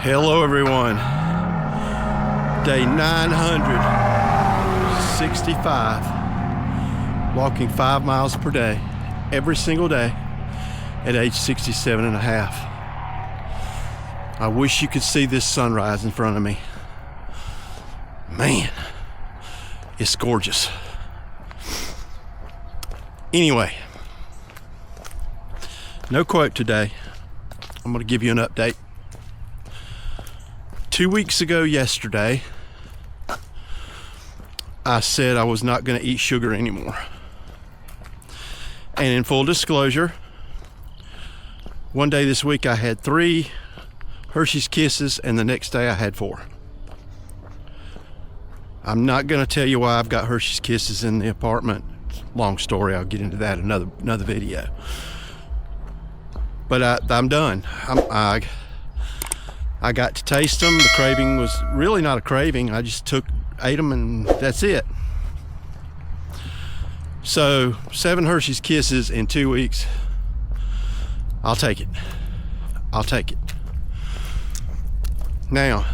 Hello everyone. Day 965. Walking 5 miles per day, every single day at age 67 and a half. I wish you could see this sunrise in front of me. Man, it's gorgeous. Anyway, no quote today. I'm going to give you an update. 2 weeks ago yesterday, I said I was not going to eat sugar anymore. And in full disclosure, one day this week I had 3 Hershey's Kisses and the next day I had 4. I'm not going to tell you why I've got Hershey's Kisses in the apartment. Long story, I'll get into that in another video. But I'm done. I got to taste them. The craving was really not a craving. I just ate them and that's it. So 7 Hershey's Kisses in 2 weeks. I'll take it. I'll take it. Now,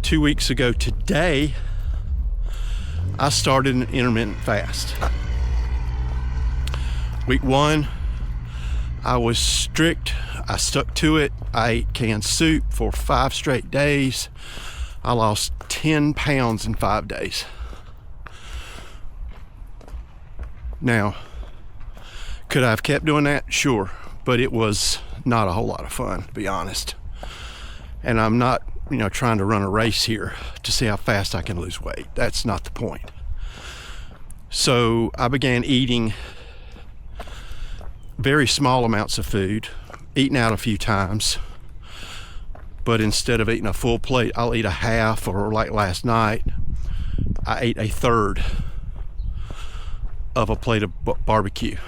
2 weeks ago today, I started an intermittent fast. Week 1, I was strict. I stuck to it. I ate canned soup for 5 straight days. I lost 10 pounds in 5 days. Now, could I have kept doing that? Sure, but it was not a whole lot of fun, to be honest. And I'm not, trying to run a race here to see how fast I can lose weight. That's not the point. So I began eating very small amounts of food, eating out a few times, but instead of eating a full plate, I'll eat a half, or like last night, I ate a third of a plate of barbecue.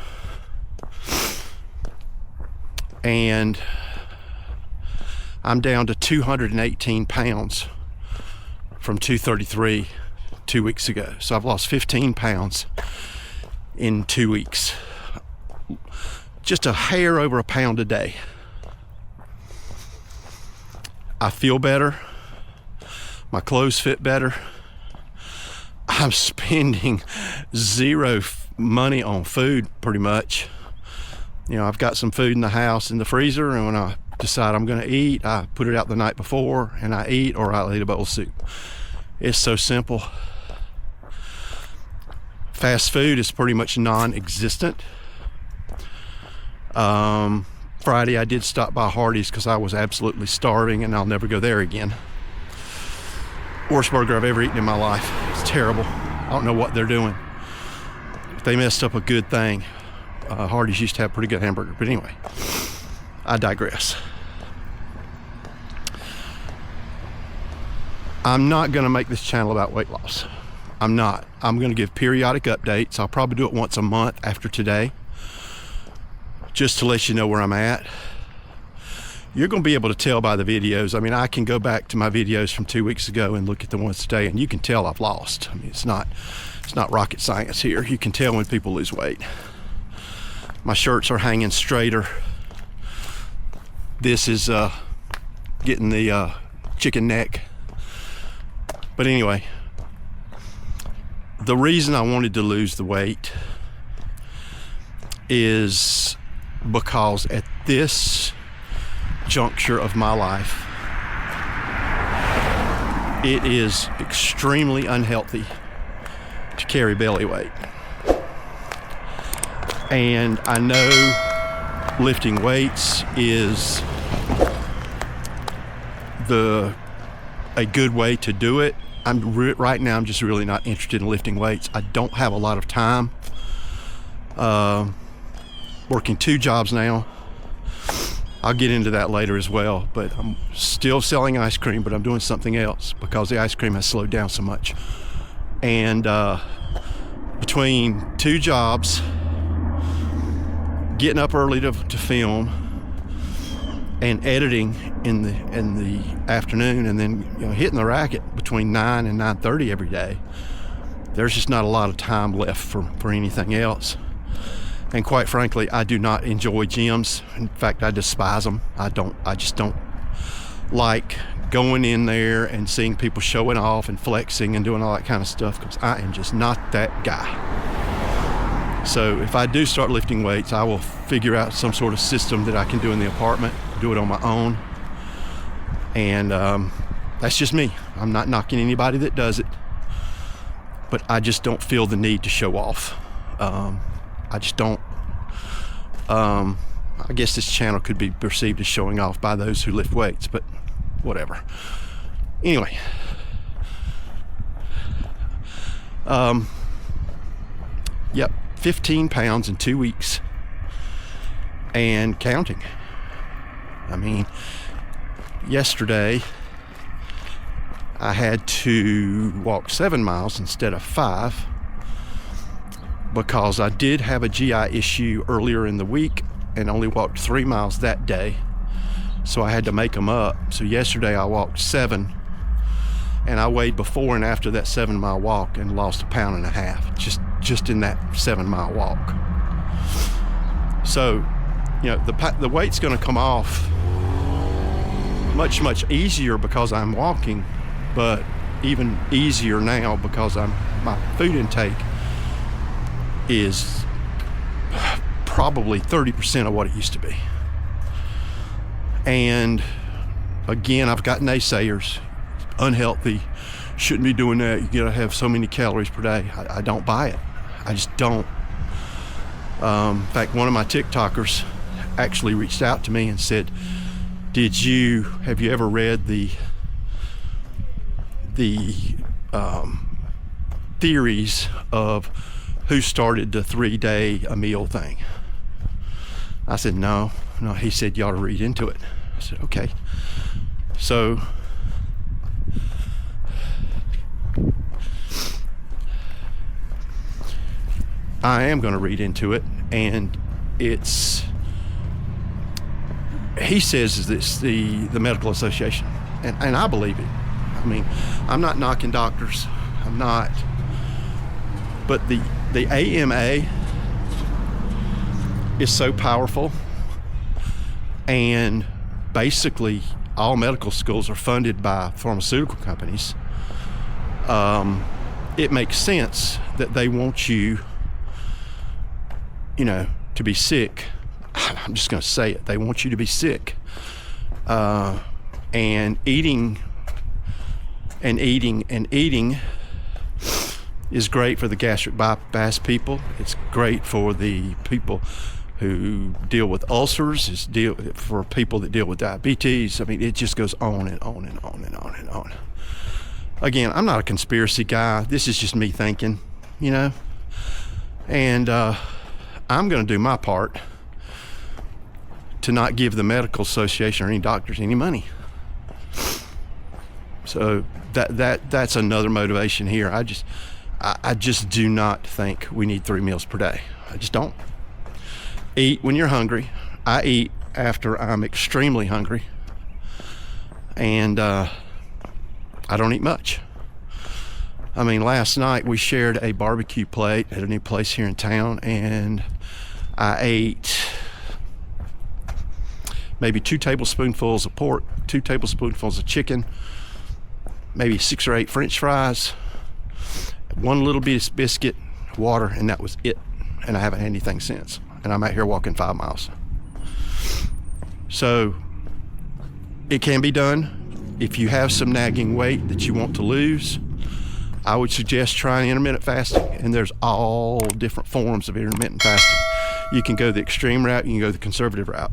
And I'm down to 218 pounds from 233 2 weeks ago. So I've lost 15 pounds in 2 weeks. Just a hair over a pound a day. I feel better. My clothes fit better. I'm spending zero money on food, pretty much. I've got some food in the house in the freezer, and when I decide I'm going to eat, I put it out the night before and I eat, or I'll eat a bowl of soup. It's so simple. Fast food is pretty much non-existent. Friday I did stop by Hardee's because I was absolutely starving, and I'll never go there again. Worst burger I've ever eaten in my life. It's terrible. I don't know what they're doing. They messed up a good thing. Hardee's used to have pretty good hamburger, but anyway, I digress. I'm not going to make this channel about weight loss. I'm not. I'm going to give periodic updates. I'll probably do it once a month after today, just to let you know where I'm at. You're going to be able to tell by the videos. I mean, I can go back to my videos from 2 weeks ago and look at the ones today, and you can tell I've lost. I mean, it's not rocket science here. You can tell when people lose weight. My shirts are hanging straighter. This is getting the chicken neck. But anyway, the reason I wanted to lose the weight is because at this juncture of my life, it is extremely unhealthy to carry belly weight. And I know lifting weights is a good way to do it. Right now I'm just really not interested in lifting weights. I don't have a lot of time. Working 2 jobs now. I'll get into that later as well, but I'm still selling ice cream, but I'm doing something else because the ice cream has slowed down so much. And between 2 jobs, getting up early to film, and editing in the afternoon, and then hitting the racket between 9 and 9:30 every day, there's just not a lot of time left for anything else. And quite frankly, I do not enjoy gyms. In fact, I despise them. I just don't like going in there and seeing people showing off and flexing and doing all that kind of stuff, because I am just not that guy. So if I do start lifting weights, I will figure out some sort of system that I can do in the apartment, do it on my own. And that's just me. I'm not knocking anybody that does it, but I just don't feel the need to show off. I just don't. I guess this channel could be perceived as showing off by those who lift weights, but whatever. Anyway, yep, 15 pounds in 2 weeks and counting. I mean, yesterday I had to walk 7 miles instead of 5 because I did have a GI issue earlier in the week and only walked 3 miles that day. So I had to make them up. So yesterday I walked 7, and I weighed before and after that 7 mile walk and lost 1.5 pounds just in that 7 mile walk. So, you know, the weight's going to come off much easier because I'm walking, but even easier now because my food intake is probably 30% of what it used to be. And again, I've got naysayers, unhealthy, shouldn't be doing that, you gotta have so many calories per day. I don't buy it. I just don't. In fact, one of my TikTokers actually reached out to me and said, have you ever read the theories of who started the 3-day a meal thing? I said, no. He said, you ought to read into it. I said, okay. So I am going to read into it, and he says it's the medical association, and I believe it. I mean, I'm not knocking doctors, I'm not, but the AMA is so powerful, and basically all medical schools are funded by pharmaceutical companies. It makes sense that they want you to be sick. I'm just going to say it. They want you to be sick. And eating is great for the gastric bypass people. It's great for the people who deal with ulcers. It's for people that deal with diabetes. I mean, it just goes on and on and on and on and on. Again, I'm not a conspiracy guy. This is just me thinking, and I'm going to do my part to not give the medical association or any doctors any money. So that's another motivation here. I just do not think we need 3 meals per day. I just don't. Eat when you're hungry. I eat after I'm extremely hungry, and I don't eat much. I mean, last night we shared a barbecue plate at a new place here in town, and I ate maybe 2 tablespoonfuls of pork, 2 tablespoonfuls of chicken, maybe 6 or 8 French fries, 1 little bit of biscuit, water, and that was it. And I haven't had anything since. And I'm out here walking 5 miles. So it can be done. If you have some nagging weight that you want to lose, I would suggest trying intermittent fasting. And there's all different forms of intermittent fasting. You can go the extreme route, you can go the conservative route.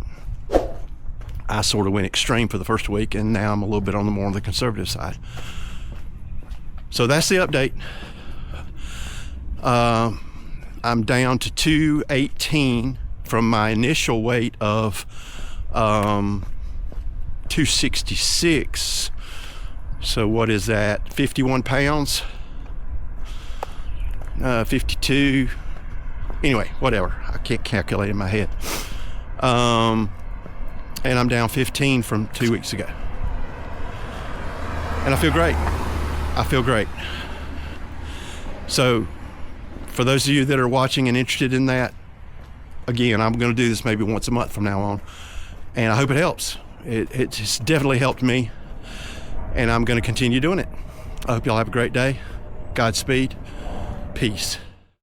I sort of went extreme for the first week, and now I'm a little bit on the more on the conservative side. So that's the update. I'm down to 218 from my initial weight of 266. So what is that? 51 pounds? 52. Anyway, whatever. I can't calculate in my head. And I'm down 15 from 2 weeks ago. And I feel great. I feel great. So for those of you that are watching and interested in that, again, I'm going to do this maybe once a month from now on, and I hope it helps. It's definitely helped me, and I'm going to continue doing it. I hope y'all have a great day. Godspeed. Peace.